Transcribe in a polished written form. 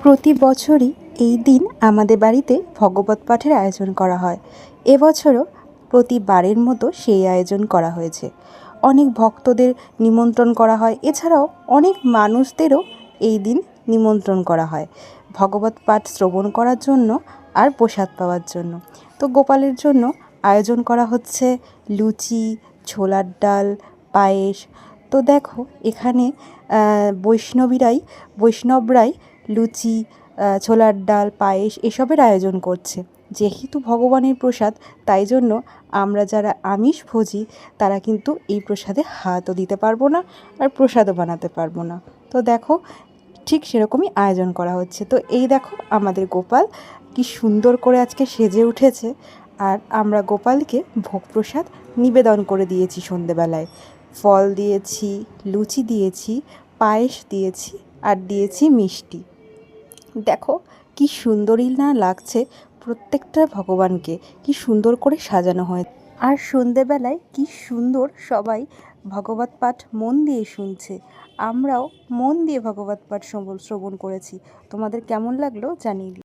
প্রতি বছরই এই দিন আমাদের বাড়িতে ভগবত পাঠের আয়োজন করা হয়। এবছরও প্রতিবারের মতো সেই আয়োজন করা হয়েছে। অনেক ভক্তদের নিমন্ত্রণ করা হয়, এছাড়াও অনেক মানুষদেরও এই দিন নিমন্ত্রণ করা হয় ভগবত পাঠ শ্রবণ করার জন্য আর প্রসাদ পাওয়ার জন্য। তো গোপালের জন্য আয়োজন করা হচ্ছে লুচি, ছোলার ডাল, পায়েস। তো দেখো এখানে বৈষ্ণবরাই লুচি, ছোলার ডাল, পায়েস এসবের আয়োজন করছে। যেহেতু ভগবানের প্রসাদ, তাই জন্য আমরা যারা আমিষভোজী তারা কিন্তু এই প্রসাদে হাতও দিতে পারবো না আর প্রসাদও বানাতে পারবো না। তো দেখো ঠিক সেরকমই আয়োজন করা হচ্ছে। তো এই দেখো আমাদের গোপাল কি সুন্দর করে আজকে সেজে উঠেছে, আর আমরা গোপালকে ভোগ প্রসাদ নিবেদন করে দিয়েছি সন্ধেবেলায়। ফল দিয়েছি, লুচি দিয়েছি, পায়েস দিয়েছি আর দিয়েছি মিষ্টি। দেখো কি সুন্দরই না লাগছে প্রত্যেকটা ভগবানকে, কি সুন্দর করে সাজানো হয়। আর সন্ধেবেলায় কি সুন্দর সবাই ভগবত পাঠ মন দিয়ে শুনছে। আমরাও মন দিয়ে ভগবত পাঠ শ্রবণ করেছি। তোমাদের কেমন লাগলো জানিয়ে দিও।